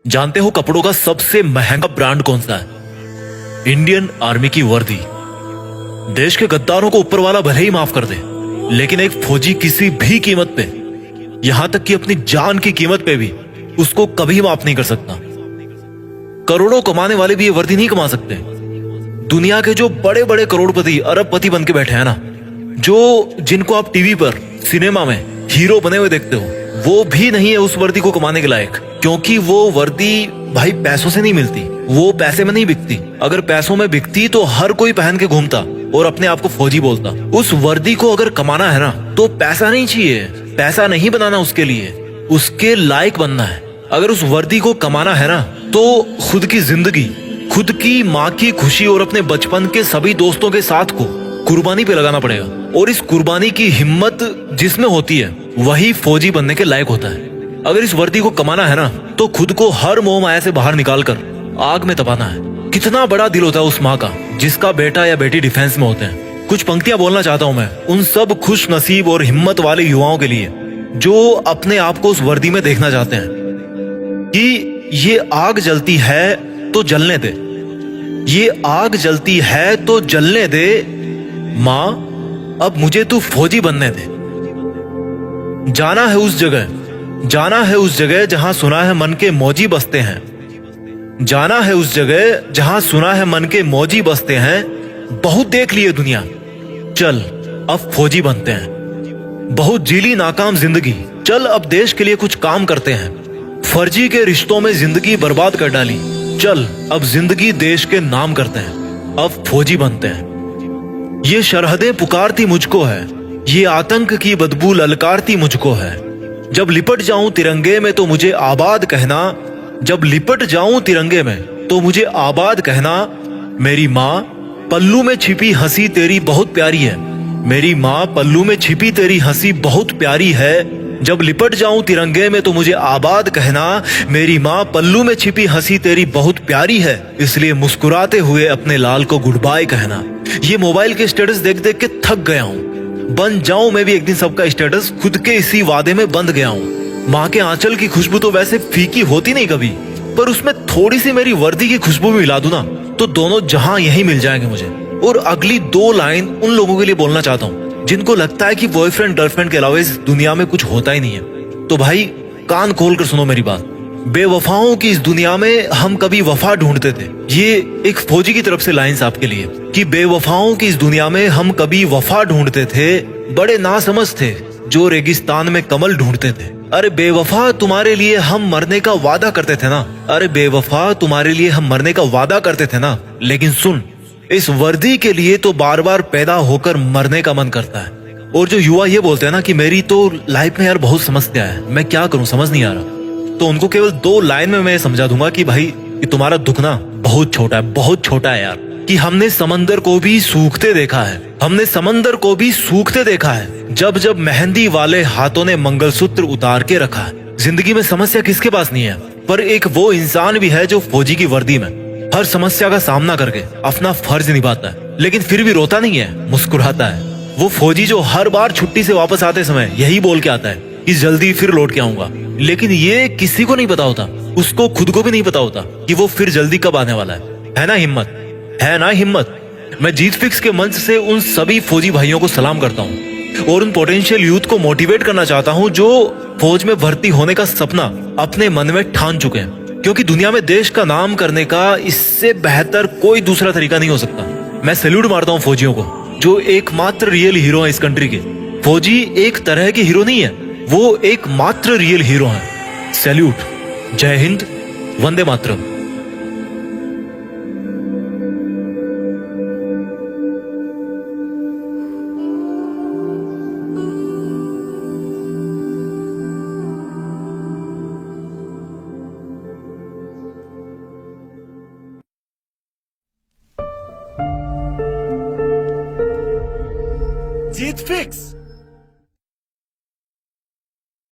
जानते हो कपड़ों का सबसे महंगा ब्रांड कौन सा है? इंडियन आर्मी की वर्दी। देश के गद्दारों को ऊपर वाला भले ही माफ कर दे, लेकिन एक फौजी किसी भी कीमत पे, यहां तक कि अपनी जान की कीमत पे भी उसको कभी माफ नहीं कर सकता। करोड़ों कमाने वाले भी ये वर्दी नहीं कमा सकते। दुनिया के जो बड़े बड़े करोड़पति अरबपति बन के बैठे हैं ना, जो जिनको आप टीवी पर सिनेमा में हीरो बने हुए देखते हो, वो भी नहीं है उस वर्दी को कमाने के लायक। क्योंकि वो वर्दी भाई पैसों से नहीं मिलती, वो पैसे में नहीं बिकती। अगर पैसों में बिकती तो हर कोई पहन के घूमता और अपने आप को फौजी बोलता। उस वर्दी को अगर कमाना है ना, तो पैसा नहीं चाहिए, पैसा नहीं बनाना उसके लिए, उसके लायक बनना है। अगर उस वर्दी को कमाना है ना, तो खुद की जिंदगी, खुद की माँ की खुशी और अपने बचपन के सभी दोस्तों के साथ को कुर्बानी पे लगाना पड़ेगा। और इस कुर्बानी की हिम्मत जिसमें होती है, वही फौजी बनने के लायक होता है। अगर इस वर्दी को कमाना है ना, तो खुद को हर मोह माया से बाहर निकालकर आग में तपाना है। कितना बड़ा दिल होता है उस माँ का जिसका बेटा या बेटी डिफेंस में होते हैं। कुछ पंक्तियां बोलना चाहता हूं मैं उन सब खुश नसीब और हिम्मत वाले युवाओं के लिए जो अपने आप को उस वर्दी में देखना चाहते हैं कि ये आग जलती है तो जलने दे, ये आग जलती है तो जलने दे, माँ अब मुझे तू फौजी बनने दे। जाना है उस जगह, जाना है उस जगह जहां सुना है मन के मौजी बसते हैं। जाना है उस जगह जहां सुना है मन के मौजी बसते हैं। बहुत देख लिए दुनिया, चल अब फौजी बनते हैं। बहुत जीली नाकाम जिंदगी, चल अब देश के लिए कुछ काम करते हैं। फर्जी के रिश्तों में जिंदगी बर्बाद कर डाली, चल अब जिंदगी देश के नाम करते हैं। अब फौजी बनते हैं। ये सरहदें पुकारती मुझको है, ये आतंक की बदबू ललकारती मुझको है। जब लिपट जाऊं तिरंगे में तो मुझे आबाद कहना, जब लिपट जाऊं तिरंगे में तो मुझे आबाद कहना। मेरी माँ पल्लू में छिपी हंसी तेरी बहुत प्यारी है, मेरी माँ पल्लू में छिपी तेरी हंसी बहुत प्यारी है। जब लिपट जाऊं तिरंगे में तो मुझे आबाद कहना, मेरी माँ पल्लू में छिपी हंसी तेरी बहुत प्यारी है। इसलिए मुस्कुराते हुए अपने लाल को गुड बाय कहना। ये मोबाइल के स्टेटस देख देख के थक गया हूँ, बन जाऊं मैं भी एक दिन सबका स्टेटस, खुद के इसी वादे में बंध गया हूँ। माँ के आंचल की खुशबू तो वैसे फीकी होती नहीं कभी, पर उसमें थोड़ी सी मेरी वर्दी की खुशबू भी मिला दूं ना, तो दोनों जहां यही मिल जाएंगे मुझे। और अगली दो लाइन उन लोगों के लिए बोलना चाहता हूँ जिनको लगता है कि बॉयफ्रेंड गर्लफ्रेंड के अलावा इस दुनिया में कुछ होता ही नहीं है। तो भाई कान खोल कर सुनो मेरी बात। बेवफाओं की इस दुनिया में हम कभी वफा ढूंढते थे, ये एक फौजी की तरफ से लाइंस आपके लिए, कि बेवफाओं की इस दुनिया में हम कभी वफा ढूंढते थे, बड़े नासमझ थे जो रेगिस्तान में कमल ढूंढते थे। अरे बेवफा तुम्हारे लिए हम मरने का वादा करते थे ना, अरे बेवफा तुम्हारे लिए हम मरने का वादा करते थे ना। लेकिन सुन, इस वर्दी के लिए तो बार बार पैदा होकर मरने का मन करता है। और जो युवा ये बोलते हैं ना कि मेरी तो लाइफ में यार बहुत समस्या है, मैं क्या करूं समझ नहीं आ रहा, तो उनको केवल दो लाइन में मैं समझा दूंगा कि भाई कि तुम्हारा दुख ना बहुत छोटा है, बहुत छोटा है यार। कि हमने समंदर को भी सूखते देखा है, हमने समंदर को भी सूखते देखा है, जब जब मेहंदी वाले हाथों ने मंगलसूत्र उतार के रखा है। जिंदगी में समस्या किसके पास नहीं है, पर एक वो इंसान भी है जो फौजी की वर्दी में हर समस्या का सामना करके अपना फर्ज निभाता है, लेकिन फिर भी रोता नहीं है, मुस्कुराता है। वो फौजी जो हर बार छुट्टी से वापस आते समय यही बोल के आता है कि जल्दी फिर लौट के आऊंगा, लेकिन ये किसी को नहीं पता होता, उसको खुद को भी नहीं पता होता कि वो फिर जल्दी कब आने वाला है ना हिम्मत, है ना हिम्मत। मैं जीत फिक्स के मंच से उन सभी फौजी भाइयों को सलाम करता हूँ और उन पोटेंशियल यूथ को मोटिवेट करना चाहता हूँ जो फौज में भर्ती होने का सपना अपने मन में ठान चुके हैं। क्योंकि दुनिया में देश का नाम करने का इससे बेहतर कोई दूसरा तरीका नहीं हो सकता। मैं सैल्यूट मारता हूँ फौजियों को जो एकमात्र रियल हीरो है इस कंट्री के। फौजी एक तरह के हीरो नहीं है, वो एकमात्र रियल हीरो है। सैल्यूट। जय हिंद, वंदे मातरम। जीत फिक्स।